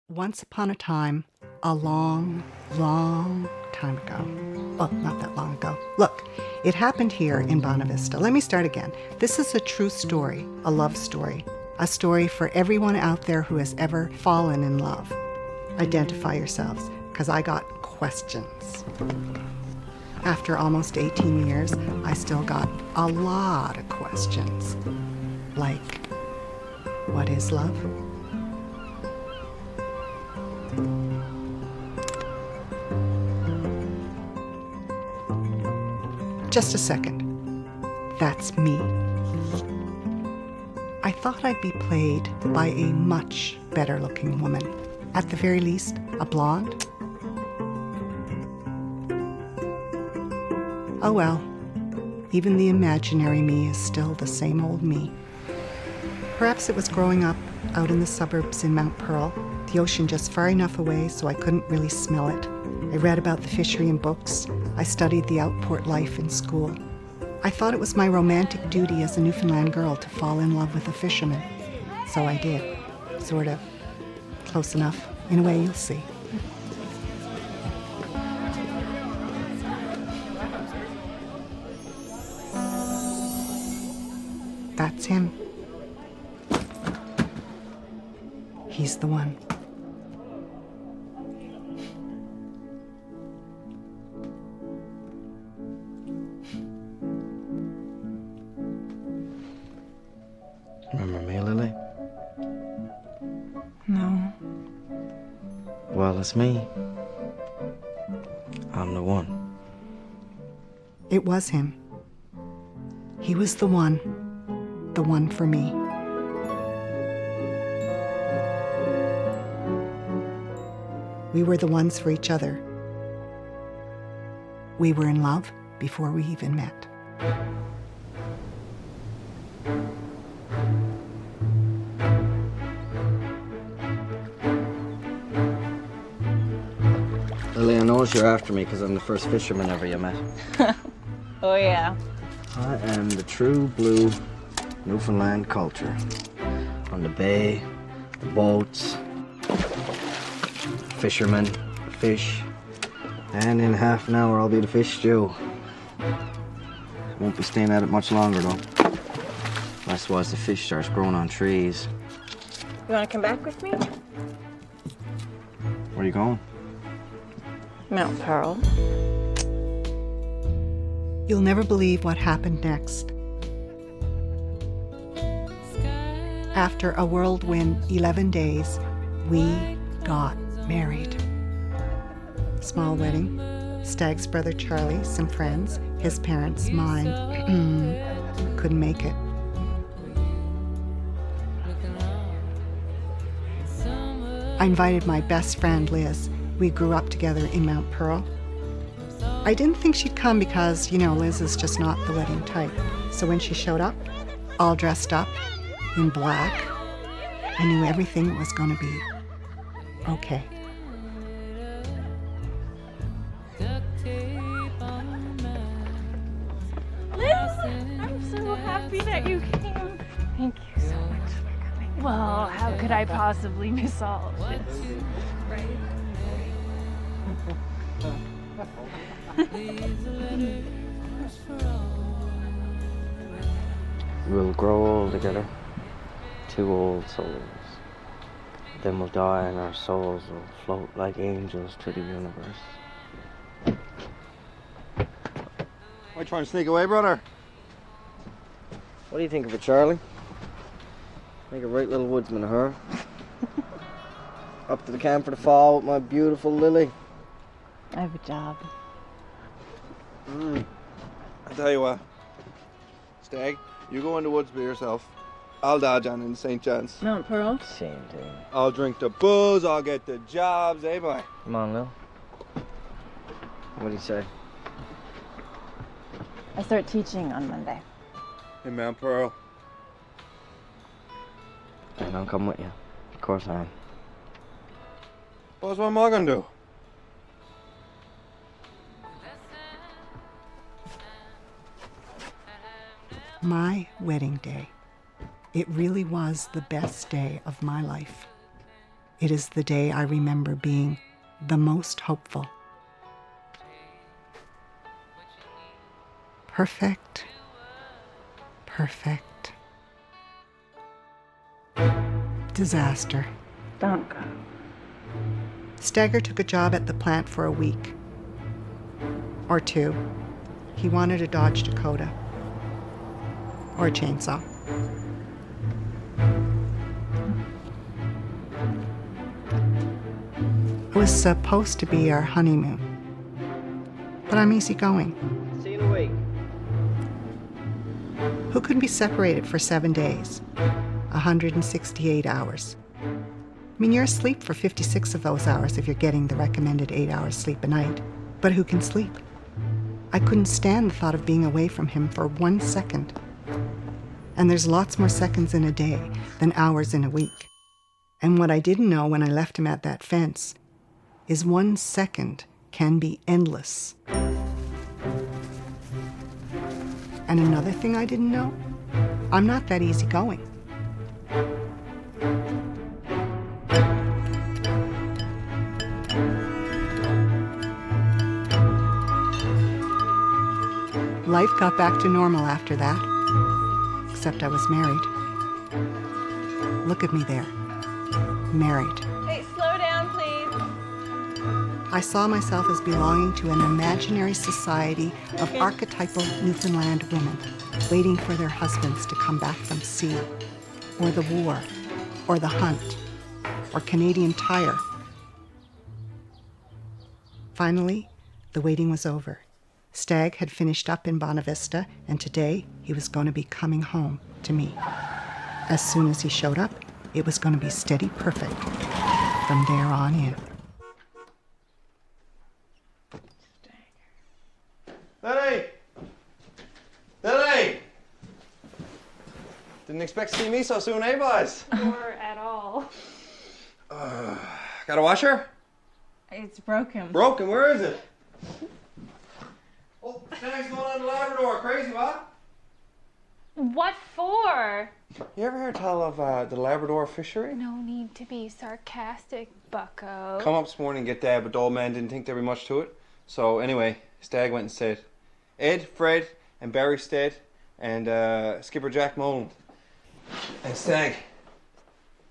Once upon a time, a long, long time ago. Well, not that long ago. Look, it happened here in Bonavista. Let me start again. This is a true story, a love story, a story for everyone out there who has ever fallen in love. Identify yourselves, because I got questions. After almost 18 years, I still got a lot of questions. Like, what is love? Just a second. That's me. I thought I'd be played by a much better looking woman. At the very least, a blonde. Oh well, even the imaginary me is still the same old me. Perhaps it was growing up out in the suburbs in Mount Pearl, the ocean just far enough away so I couldn't really smell it. I read about the fishery in books. I studied the outport life in school. I thought it was my romantic duty as a Newfoundland girl to fall in love with a fisherman. So I did. Sort of. Close enough. In a way, you'll see. That's him. He's the one. Remember me, Lily? No. Well, it's me. I'm the one. It was him. He was the one for me. We were the ones for each other. We were in love before we even met. Lily, I know you're after me because I'm the first fisherman ever you met. Oh, yeah. I am the true blue Newfoundland culture. On the bay, the boats, fishermen, the fish, and in half an hour I'll be the fish stew. Won't be staying at it much longer though. That's why the fish starts growing on trees. You want to come back with me? Where are you going? Mount Pearl. You'll never believe what happened next. After a whirlwind 11 days, we got married. Small wedding. Stag's brother Charlie, some friends, his parents, mine. Couldn't make it. I invited my best friend Liz. We grew up together in Mount Pearl. I didn't think she'd come because, Liz is just not the wedding type. So when she showed up, all dressed up in black, I knew everything was going to be okay. Liz, I'm so happy that you came. Thank you so much for coming. Well, how could I possibly miss all of this? Right? We'll grow old together, two old souls. Then we'll die and our souls will float like angels through the universe. Why trying to sneak away, brother? What do you think of it, Charlie? Make a right little woodsman of her. Up to the camp for the fall with my beautiful Lily. I have a job. I tell you what, Stag, you go in the woods by yourself. I'll dodge on in St. John's. Mount Pearl? Same thing. I'll drink the booze, I'll get the jobs, eh, boy? Come on, Lil. What do you say? I start teaching on Monday. In Mount Pearl. And I'll come with you. Of course I am. Boss, what am I gonna do? My wedding day. It really was the best day of my life. It is the day I remember being the most hopeful. Perfect. Perfect. Disaster. Don't go. Stagger took a job at the plant for a week. Or two. He wanted a Dodge Dakota. Or a chainsaw. It was supposed to be our honeymoon. But I'm easygoing. See you in a week. Who could be separated for 7 days? 168 hours. I mean, you're asleep for 56 of those hours if you're getting the recommended 8 hours sleep a night. But who can sleep? I couldn't stand the thought of being away from him for 1 second. And there's lots more seconds in a day than hours in a week. And what I didn't know when I left him at that fence is 1 second can be endless. And another thing I didn't know, I'm not that easygoing. Life got back to normal after that, except I was married. Look at me there, married. Hey, slow down, please. I saw myself as belonging to an imaginary society of archetypal Newfoundland women, waiting for their husbands to come back from sea, or the war, or the hunt, or Canadian Tire. Finally, the waiting was over. Stag had finished up in Bonavista, and today he was going to be coming home to me. As soon as he showed up, it was going to be steady perfect from there on in. Lily! Lily! Didn't expect to see me so soon, eh, boys? Or at all. Got a washer? It's broken. Broken, where is it? Oh, Stag's going on the Labrador, crazy, what? What for? You ever heard tell of the Labrador fishery? No need to be sarcastic, bucko. Come up this morning and get Dad, but the old man didn't think there'd be much to it. So anyway, Stag went and stayed. Ed, Fred, and Barry stayed, and Skipper Jack Moland. And Stag.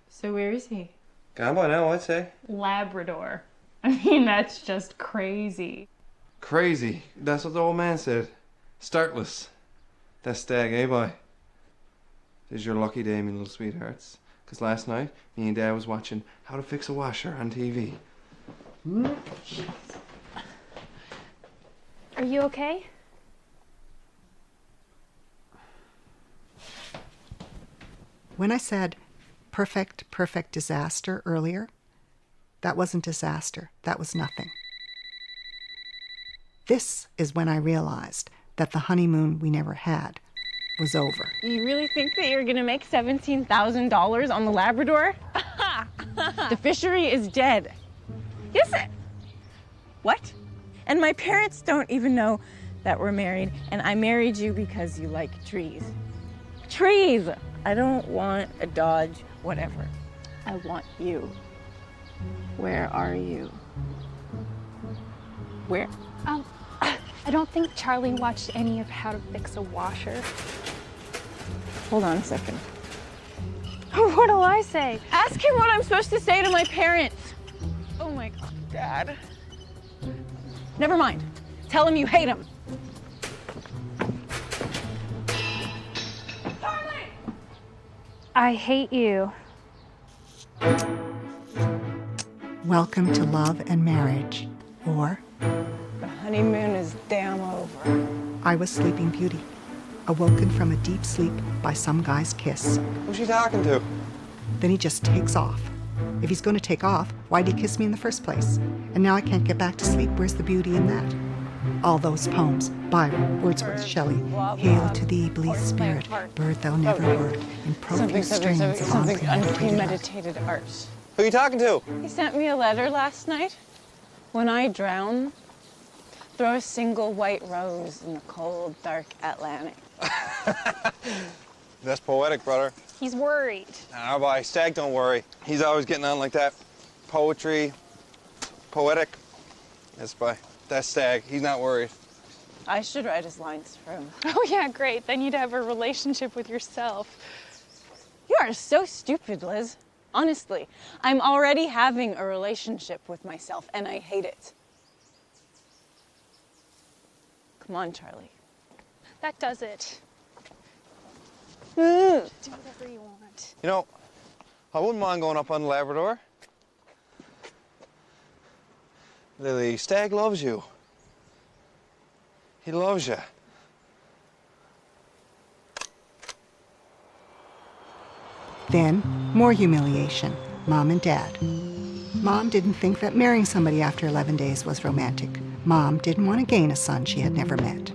So where is he? Gone by now, I'd say. Labrador. I mean, that's just crazy. Crazy. That's what the old man said. Startless. That's Stag, eh, boy? This is your lucky day, me little sweethearts. Because last night, me and Dad was watching How to Fix a Washer on TV. Are you okay? When I said perfect disaster earlier, that wasn't disaster. That was nothing. This is when I realized that the honeymoon we never had was over. You really think that you're gonna make $17,000 on the Labrador? The fishery is dead. Is it? What? And my parents don't even know that we're married, and I married you because you like trees. Trees! I don't want a Dodge, whatever. I want you. Where are you? Where? I don't think Charlie watched any of How to Fix a Washer. Hold on a second. What do I say? Ask him what I'm supposed to say to my parents. Oh my God, Dad. Never mind. Tell him you hate him. Charlie! I hate you. Welcome to love and marriage, or The honeymoon is damn over. I was Sleeping Beauty, awoken from a deep sleep by some guy's kiss. Who's she talking to? Then he just takes off. If he's going to take off, why'd he kiss me in the first place? And now I can't get back to sleep. Where's the beauty in that? All those poems, Byron, Wordsworth, Shelley, Hail to thee, blessed spirit, bird thou never wert, in profuse strains of something unpremeditated art. unpremeditated art. Who you talking to? He sent me a letter last night. When I drown, throw a single white rose in the cold, dark Atlantic. That's poetic, brother. He's worried. Nah, boy, Stag don't worry. He's always getting on like that. poetry, poetic. That's by that stag. He's not worried. I should write his lines for him. Oh, yeah, great. Then you'd have a relationship with yourself. You are so stupid, Liz. Honestly, I'm already having a relationship with myself, and I hate it. Come on, Charlie. That does it. Mm. Do whatever you want. You know, I wouldn't mind going up on the Labrador. Lily, Stag loves you. He loves you. Then, more humiliation. Mom and Dad. Mom didn't think that marrying somebody after 11 days was romantic. Mom didn't want to gain a son she had never met.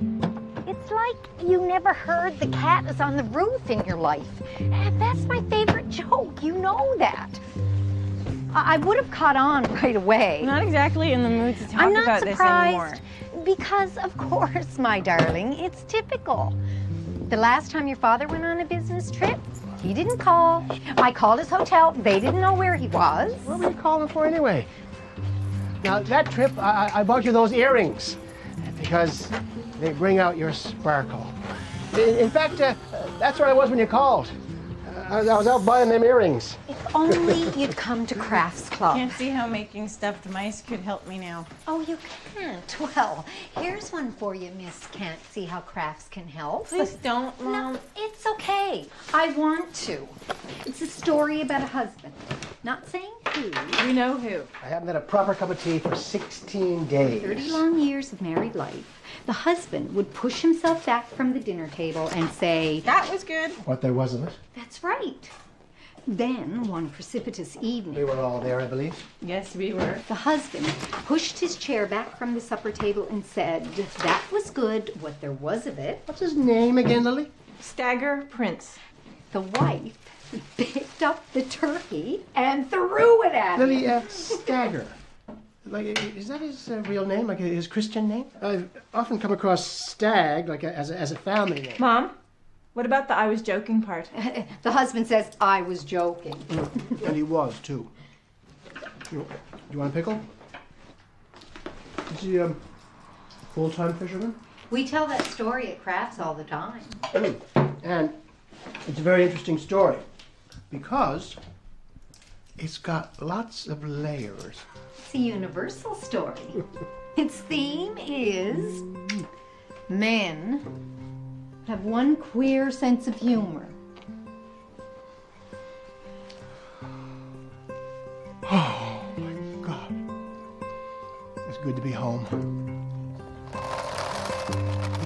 It's like you never heard the cat is on the roof in your life. And that's my favorite joke. You know that. I would have caught on right away. I'm not exactly in the mood to talk I'm not about this anymore. surprised because, of course, my darling, it's typical. The last time your father went on a business trip, he didn't call. I called his hotel. They didn't know where he was. What were you calling for anyway? Now, that trip, I bought you those earrings because they bring out your sparkle. In fact, that's where I was when you called. I was out buying them earrings. If only you'd come to Crafts Club. Can't see how making stuffed mice could help me now. Oh, you can't? Well, here's one for you, Miss Can't See How Crafts Can Help. Please don't, Mom. No, it's okay. I want to. It's a story about a husband. Not saying who. We know who. I haven't had a proper cup of tea for 16 days. 30 long years of married life. The husband would push himself back from the dinner table and say, That was good. What there was of it. "That's right." Then, one precipitous We evening, were all there, I believe. Yes, we were. the husband pushed his chair back from the supper table and said, "That was good, what there was of it." What's his name again, Lily? Stagger Prince. The wife picked up the turkey and threw it at him. Lily, Stagger. Like, is that his real name, like his Christian name? I've often come across Stag, like as a family name. Mom, what about the I was joking part? The husband says, "I was joking." And he was, too. You want a pickle? Is he a full-time fisherman? We tell that story at Crafts all the time. And it's a very interesting story because it's got lots of layers. It's a universal story. Its theme is men have one queer sense of humor. Oh my God. It's good to be home.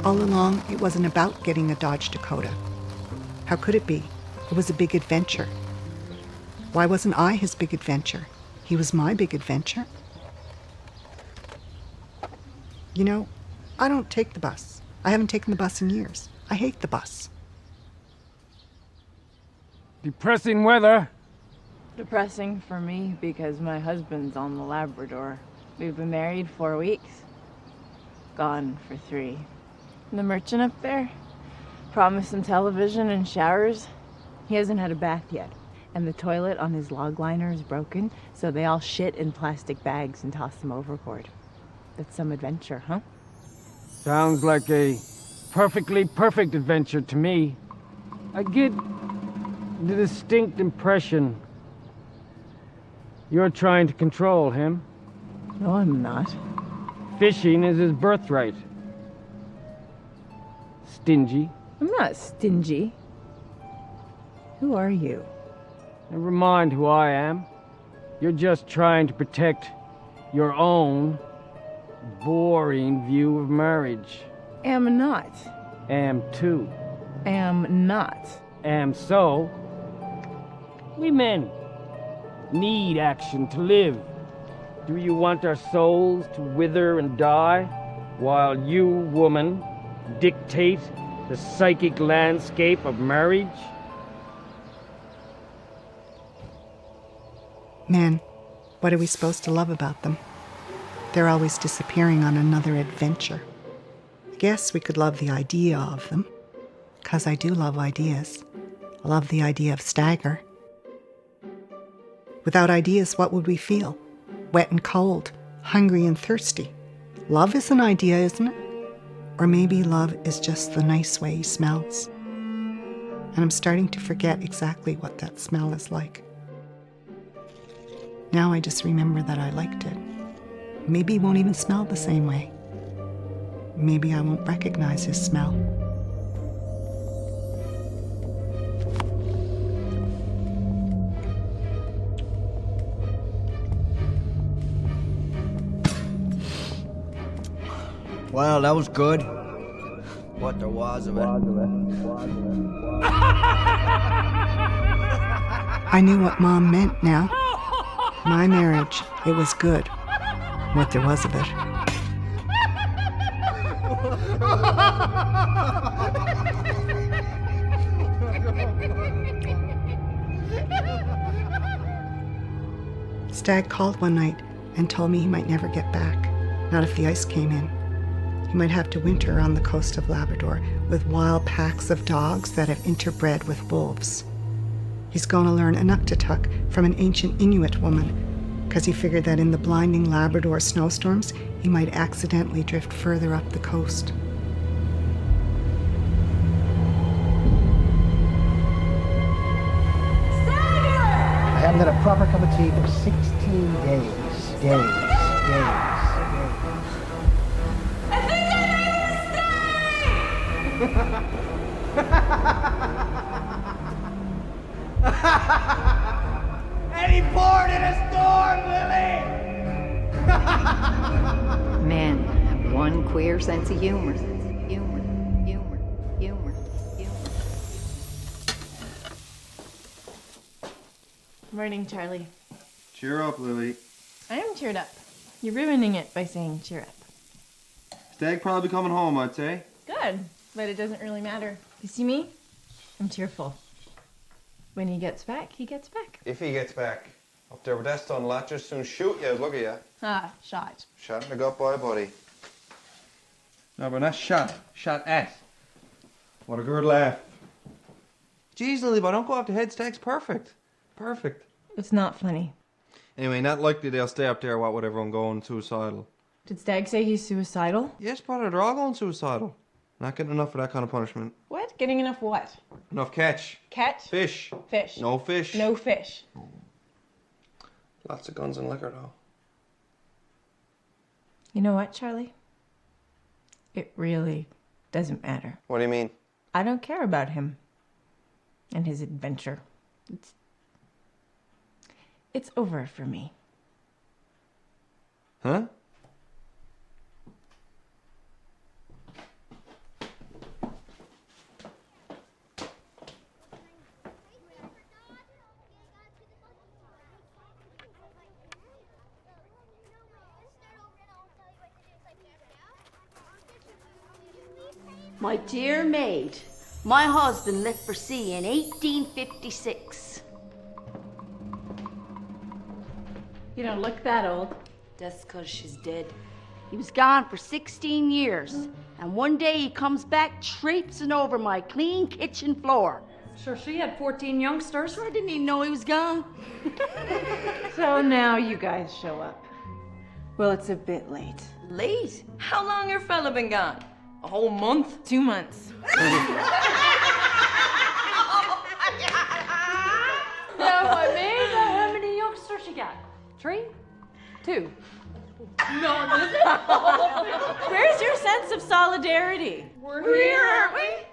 All along, it wasn't about getting a Dodge Dakota. How could it be? It was a big adventure. Why wasn't I his big adventure? He was my big adventure. You know, I don't take the bus. I haven't taken the bus in years. I hate the bus. Depressing weather. Depressing for me because my husband's on the Labrador. We've been married 4 weeks. Gone for 3. The merchant up there promised him television and showers. He hasn't had a bath yet. And the toilet on his log liner is broken, so they all shit in plastic bags and toss them overboard. That's some adventure, huh? Sounds like a perfectly perfect adventure to me. I get the distinct impression you're trying to control him. No, I'm not. Fishing is his birthright. Stingy. I'm not stingy. Who are you? Never mind who I am. You're just trying to protect your own boring view of marriage. Am not. Am too. Am not. Am so. We men need action to live. Do you want our souls to wither and die while you, woman, dictate the psychic landscape of marriage? Men, what are we supposed to love about them? They're always disappearing on another adventure. I guess we could love the idea of them, 'cause I do love ideas. I love the idea of Stagger. Without ideas, what would we feel? Wet and cold, hungry and thirsty. Love is an idea, isn't it? Or maybe love is just the nice way he smells. And I'm starting to forget exactly what that smell is like. Now I just remember that I liked it. Maybe he won't even smell the same way. Maybe I won't recognize his smell. Well, that was good. What there was of it. I knew what Mom meant now. My marriage, it was good. What there was of it. Stag called one night and told me he might never get back, not if the ice came in. He might have to winter on the coast of Labrador with wild packs of dogs that have interbred with wolves. He's going to learn Inuktitut from an ancient Inuit woman, because he figured that in the blinding Labrador snowstorms, he might accidentally drift further up the coast. I haven't had a proper cup of tea for 16 days. Days. And he poured in a storm, Lily! Men have one queer sense of humor. Humor. Morning, Charlie. Cheer up, Lily. I am cheered up. You're ruining it by saying cheer up. Stag probably coming home, I'd say. Good, but it doesn't really matter. You see me? I'm cheerful. When he gets back, he gets back. If he gets back. Up there with that stun, lad, just soon shoot you, look at you. Ah, shot. Shot in the gut by, buddy. No, but not shot. Shot at. What a good laugh. Jeez, Lily, but don't go off the head. Stag's perfect. Perfect. It's not funny. Anyway, not likely they'll stay up there, what with everyone going suicidal. Did Stag say he's suicidal? Yes, brother, they're all going suicidal. Not getting enough of that kind of punishment. What? Getting enough what? Enough catch. Catch? Fish. Fish. No fish. No fish. Lots of guns and liquor, though. You know what, Charlie? It really doesn't matter. What do you mean? I don't care about him and his adventure. It's over for me. Huh? My dear maid, my husband left for sea in 1856. You don't look that old. That's 'cause she's dead. He was gone for 16 years, and one day he comes back traipsing over my clean kitchen floor. Sure, she had 14 youngsters. I didn't even know he was gone. So now you guys show up. Well, it's a bit late. Late? How long your fella been gone? A whole month? 2 months. No, I mean, how many youngsters you got? 3? 2? Where's your sense of solidarity? We're here, aren't we?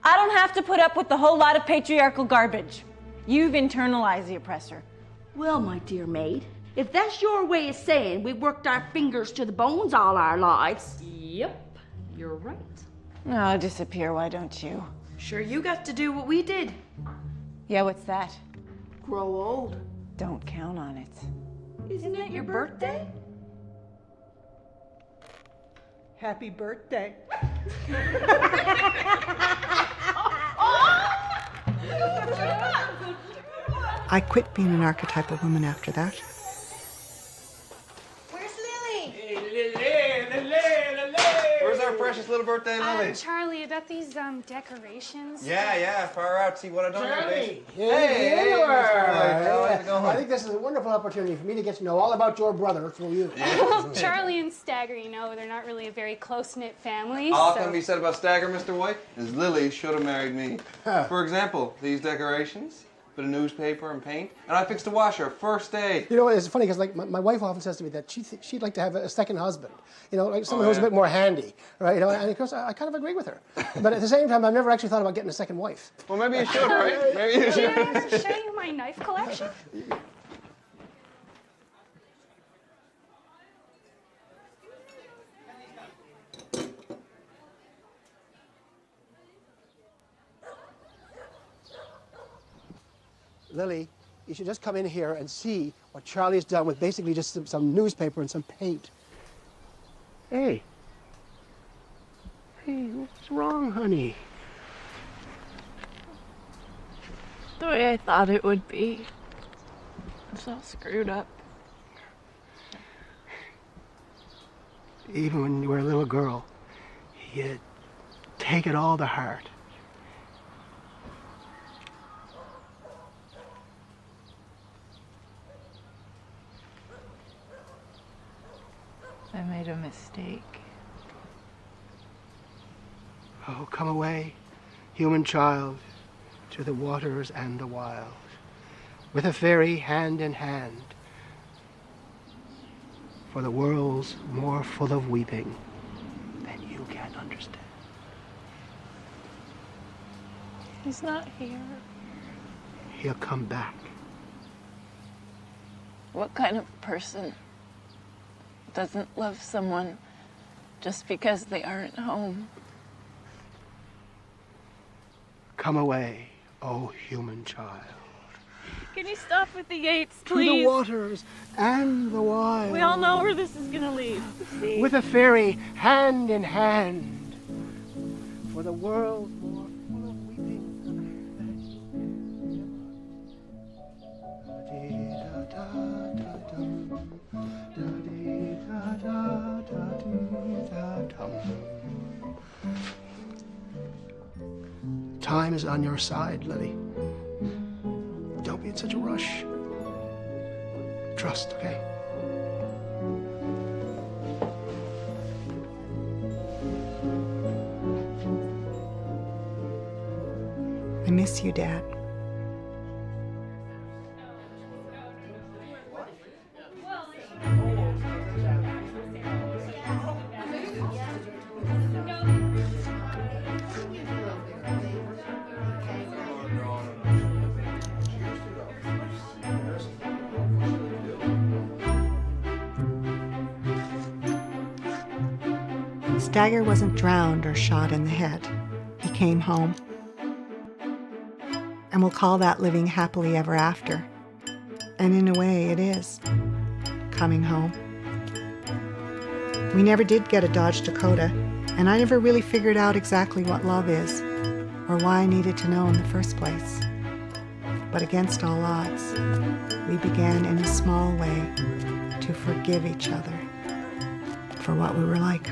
I don't have to put up with the whole lot of patriarchal garbage. You've internalized the oppressor. Well, my dear maid, if that's your way of saying we worked our fingers to the bones all our lives. Yep, you're right. Oh, disappear, why don't you? Sure, you got to do what we did. Yeah, what's that? Grow old. Don't count on it. Isn't it your birthday? Happy birthday. I quit being an archetypal woman after that. Where's our precious little little birthday, Lily? Charlie, about these decorations. Yeah, far out. See what I've done here, Charlie! Dave. Here you are! How's it going? I think this is a wonderful opportunity for me to get to know all about your brother through you. Charlie and Stagger, you know, they're not really a very close-knit family. All so... can be said about Stagger, Mr. White, is Lily should have married me. For example, these decorations, bit of newspaper and paint, and I fixed a washer first day. You know, it's funny because like my wife often says to me that she'd like to have a second husband. You know, like someone who's a bit more handy, right? You know, and of course I kind of agree with her. But at the same time, I've never actually thought about getting a second wife. Well, maybe you should, right? Maybe you should. Can I show you my knife collection? Lily, you should just come in here and see what Charlie's done with basically just some newspaper and some paint. Hey. Hey, what's wrong, honey? The way I thought it would be. It's all screwed up. Even when you were a little girl, you take it all to heart. I made a mistake. Oh, come away, human child, to the waters and the wild, with a fairy hand in hand, for the world's more full of weeping than you can understand. He's not here. He'll come back. What kind of person doesn't love someone just because they aren't home? Come away, oh human child. Can you stop with the Yates, To please? the waters and the wild. We all know where this is gonna lead. See? With a fairy hand in hand, for the world more full of weeping than Time is on your side, Lily. Don't be in such a rush. Trust, okay? I miss you, Dad. Stagger wasn't drowned or shot in the head. He came home. And we'll call that living happily ever after. And in a way, it is. Coming home. We never did get a Dodge Dakota, and I never really figured out exactly what love is, or why I needed to know in the first place. But against all odds, we began in a small way to forgive each other for what we were like.